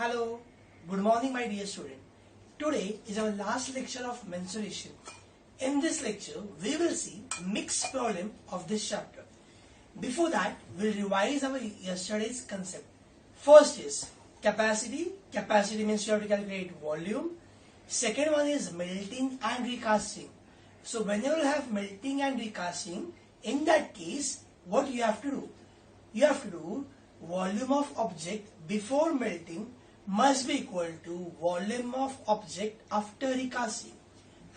Hello, good morning my dear student. Today is our last lecture of mensuration. In this lecture, we will see mixed problem of this chapter. Before that, we'll revise our yesterday's concept. First is capacity. Capacity means you have to calculate volume. Second one is melting and recasting. So when you will have melting and recasting, in that case, what you have to do? You have to do volume of object before melting must be equal to volume of object after recasting.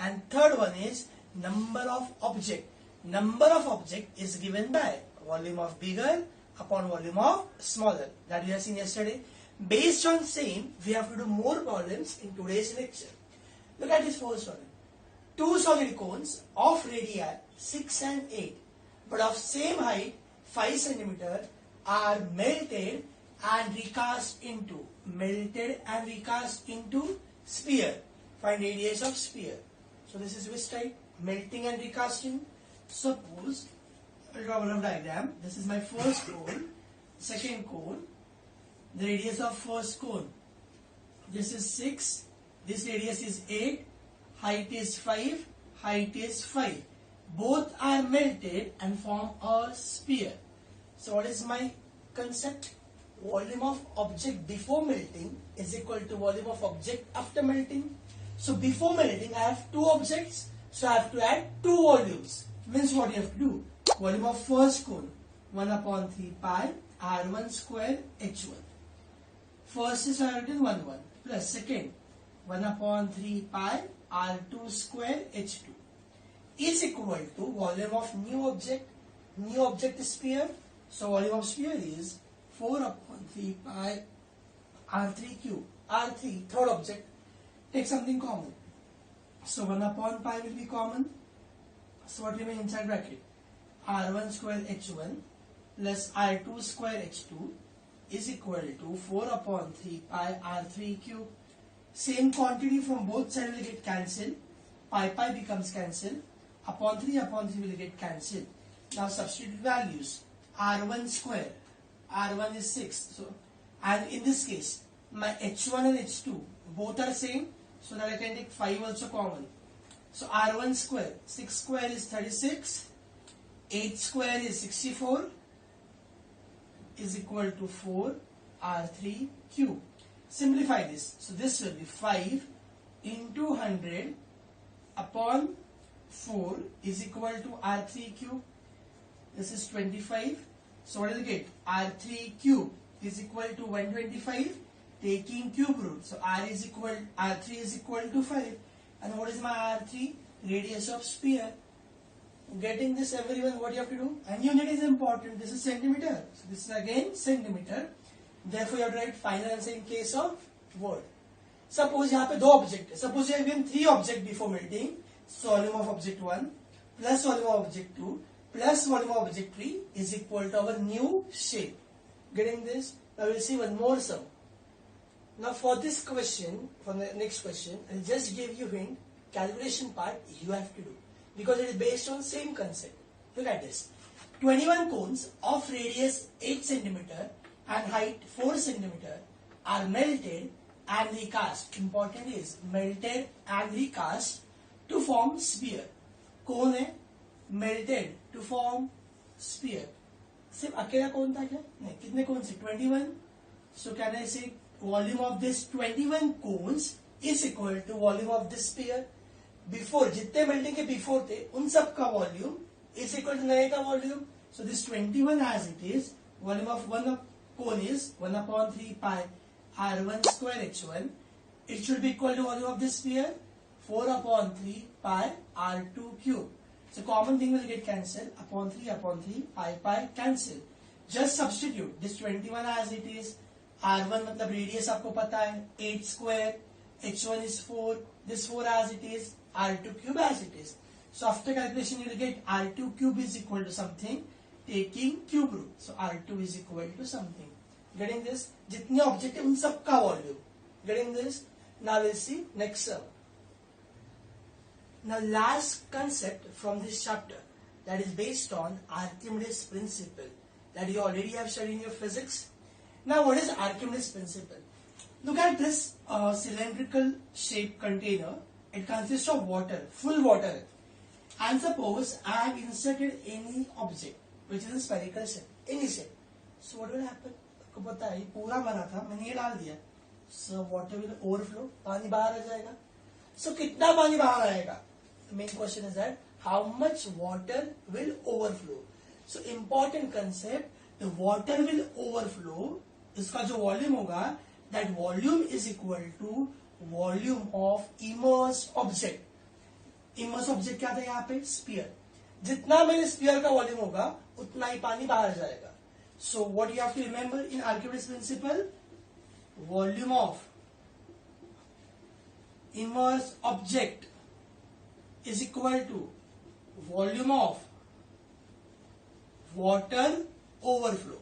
And third one is number of object. Number of object is given by volume of bigger upon volume of smaller. That we have seen yesterday. Based on same, we have to do more problems in today's lecture. Look at this first one. Two solid cones of radii 6 and 8 but of same height 5 cm are melted and recast into sphere. Find radius of sphere. So this is which type? Melting and recasting. Suppose I'll draw a rough diagram. This is my first cone, second cone. The radius of first cone. This is 6. This radius is 8. Height is 5. Height is 5. Both are melted and form a sphere. So what is my concept? Volume of object before melting is equal to volume of object after melting. So before melting I have two objects, so I have to add two volumes. Means what you have to do? Volume of first cone 1 upon 3 pi r1 square h1. First is I have written 1 plus second 1 upon 3 pi r2 square h2 is equal to volume of new object. New object is sphere. So volume of sphere is 4 upon 3 pi r3 cube. R3, third object. Take something common. So 1 upon pi will be common. So what remains inside bracket? R1 square h1 plus R2 square h2 is equal to 4 upon 3 pi r3 cube. Same quantity from both sides will get cancelled. Pi becomes cancelled. Upon 3 will get cancelled. Now substitute values. R1 square. R1 is 6. So, and in this case, my H1 and H2 both are same. So that I can take 5 also common. So R1 square. 6 square is 36. 8 square is 64. Is equal to 4 R3 cube. Simplify this. So this will be 5 into 100 upon 4 is equal to R3 cube. This is 25. So what will you get? R3 cube is equal to 125. Taking cube root. So R3 is equal to 5. And what is my R3? Radius of sphere. Getting this everyone, what you have to do? And unit is important. This is centimeter. So this is again centimeter. Therefore you have to write final answer in case of word. Suppose यहाँ पे दो object है. Suppose you have given 3 object before melting. So volume of object 1 plus volume of object 2 plus volume of object 3 is equal to our new shape. Getting this? Now we'll see one more sum. Now for this question, for the next question, I'll just give you hint. Calculation part you have to do because it is based on same concept. Look at this. 21 cones of radius 8 cm and height 4 cm are melted and recast. Important is melted and recast to form sphere. कौन है? Melted to form sphere. सिर्फ अकेला कौन था क्या? नहीं. कितने कौन से? 21. So can I say volume of this 21 cones is equal to volume of this sphere? Before जितने melting के before थे उन सब का volume is equal to नए का volume. So this 21 as it is, volume of one cone is 1 upon 3 pi r1 square h1. It should be equal to volume of this sphere 4 upon 3 pi r2 cube. So common thing will get cancelled. Upon 3 pi cancel. Just substitute this 21 as it is. R1 मतलब radius आपको पता है 8 square. H1 is 4. This 4 as it is. R2 cube as it is. So after calculation you will get R2 cube is equal to something. Taking cube root. So R2 is equal to something. Getting this? जितने object है उन सब का volume. Getting this? Now we'll see next sum. Now last concept from this chapter that is based on Archimedes principle that you already have studied in your physics. Now what is Archimedes principle? Look at this cylindrical shaped container. It consists of water, full water. And suppose I have inserted any object which is a spherical shape, any shape. So what will happen? आपको पता है पूरा भरा था, मैंने ये डाल दिया. So water will overflow, पानी बाहर आ जाएगा. So कितना पानी बाहर आएगा? The main question is that how much water will overflow? So important concept, the water will overflow. इसका जो वॉल्यूम होगा, that volume is equal to volume of immersed object. Immerse object क्या था यहाँ पे? स्पीयर. जितना मेरे स्पीयर का वॉल्यूम होगा उतना ही पानी बाहर जाएगा. So what you have to remember in Archimedes principle, volume of immerse object is equal to volume of water overflow.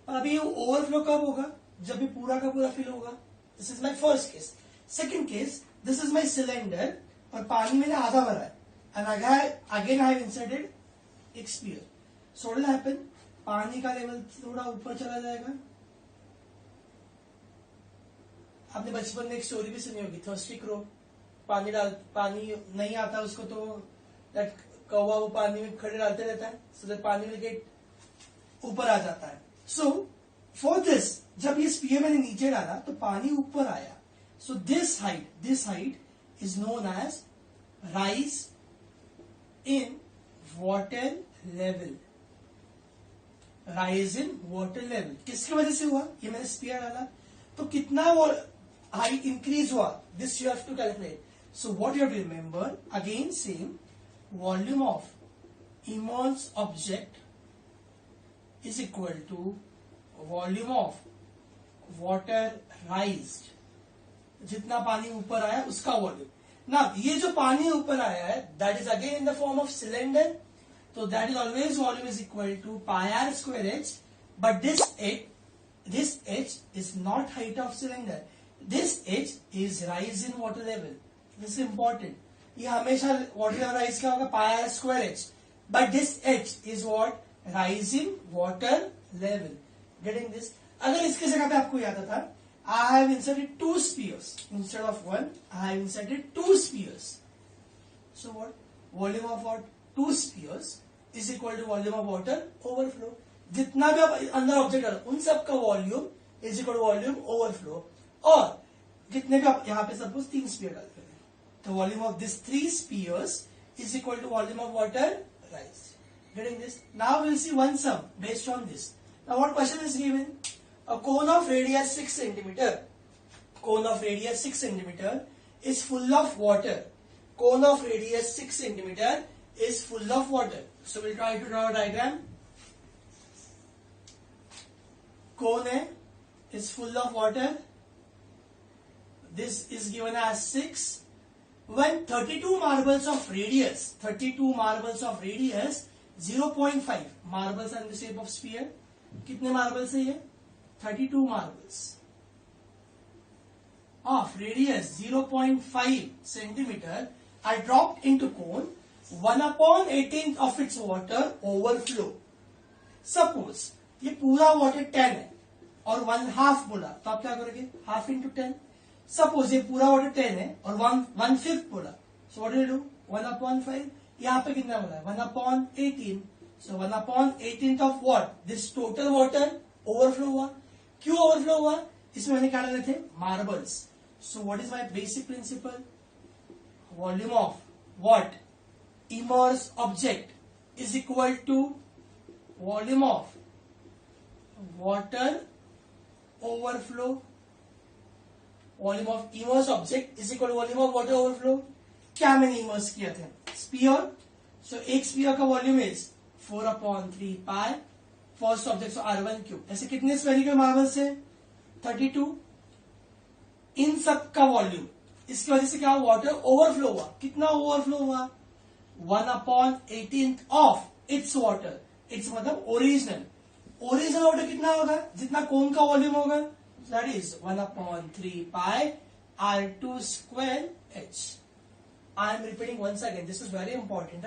और अभी ये ओवरफ्लो कब होगा? जब भी पूरा का पूरा फिल होगा. This is my first case. Second case, this is my cylinder और पानी मैंने आधा भरा है. And again I have inserted एक sphere. So what will happen? पानी का लेवल थोड़ा ऊपर चला जाएगा. आपने बचपन में एक स्टोरी भी सुनी होगी, थर्स्टी क्रो. पानी नहीं आता उसको, तो दैट कौवा वो पानी में खड़े डालते रहता है, सो दैट पानी विल गेट ऊपर आ जाता है. सो फॉर दिस, जब ये स्पीयर मैंने नीचे डाला तो पानी ऊपर आया. So this height is known as rise in water level. Rise in water level किसकी वजह से हुआ? ये मैंने स्पीयर डाला तो कितना वो हाइट इंक्रीज हुआ? This you have to calculate. So what you have to remember, again same, volume of immerse object is equal to volume of water raised. जितना पानी ऊपर आया उसका वॉल्यूम. ना ये जो पानी ऊपर आया है, that is again in the form of cylinder, तो that is always volume is equal to pi R square H. But this H is not height of cylinder. This H is rise in water level. This is important. ये हमेशा water level rise क्या होगा? Pi R square H. But this H is what? Rise in water level. Getting this? अगर इसकी जगह पे आपको याद आता, I have inserted two spheres instead of one. I have inserted two spheres. So what? Volume of what? Two spheres is equal to volume of water overflow. जितना भी आप अंदर ऑब्जेक्ट डालो उन सब का volume is equal to volume overflow. और जितने भी आप यहाँ पे सपोज 3 स्पीयर डालते हैं, तो volume of this 3 spheres is equal to volume of water rise. Getting this? Now we'll see one sum based on this. Now what question is given? A cone of radius 6 centimeter. Cone of radius 6 centimeter is full of water. Cone of radius 6 centimeter is full of water. So we'll try to draw a diagram. Cone is full of water. This is given as 6. When 32 marbles of radius, 0.5 marbles are in the shape of sphere. कितने marbles है ये? 32 marbles of radius 0.5 centimeter are dropped into cone. 1/18 of its water overflow. Suppose ये पूरा water 10 है और 1/2 बोला, तो आप क्या करोगे? Half into 10. सपोज ये पूरा water 10 है और 1/5 बोला, so what do you do? 1/5. यहाँ पे कितना बोला है? 1/18. So 1/18 of what? This total water overflow हुआ. क्यों ओवरफ्लो हुआ? इसमें मैंने क्या डाले थे? Marbles. So what is my basic principle? Volume of what? Immerse object is equal to volume of water overflow. Volume of immerse object is equal to volume of water overflow. क्या मैंने immerse किया था? Spear. सो एक spear का volume is 4/3 pi. First object R1 cube. ऐसे कितने spherical marbles है? 32. इन सब का वॉल्यूम, इसकी वजह से क्या वाटर ओवरफ्लो हुआ. कितना ओवरफ्लो हुआ? 1/18 ऑफ इट्स वाटर. इट्स मतलब ओरिजिनल वाटर कितना होगा? जितना कोन का वॉल्यूम होगा, that is 1/3 pi R2 square H. I am repeating once again, this is very important.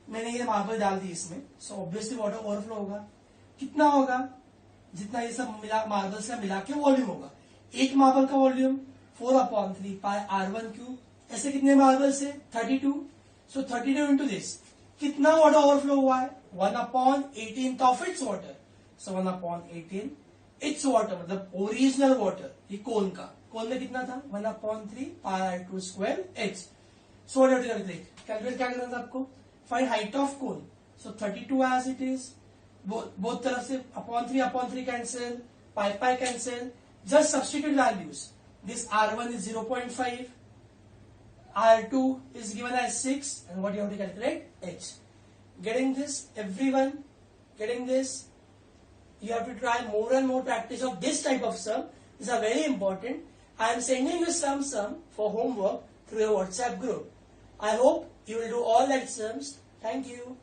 मैंने ये मार्बल डाल दी इसमें, सो ऑब्वियसली वाटर ओवरफ्लो होगा. कितना होगा? जितना ये सब मिला मार्बल्स का मिला के वॉल्यूम होगा. एक मार्बल का वॉल्यूम 4/3 पाई r1 क्यूब. ऐसे कितने मार्बल्स है? 32. So 32 into this. कितना वाटर ओवरफ्लो हुआ है? 1/18 of its water. So 1/18 its water मतलब ओरिजिनल वाटर. ये कोन का, कोन में कितना था? 1/3 pi r2 square h. So what you calculate? Calculate क्या करना था आपको? Find height of cone. So 32 as it is. Both तरफ से upon 3 cancel, pi cancel. Just substitute values. This R1 is 0.5, R2 is given as 6, and what you have to calculate? H. Getting this, everyone, getting this. You have to try more and more practice of this type of sum. These are very important. I am sending you some sum for homework through your WhatsApp group. I hope you will do all that sums. Thank you.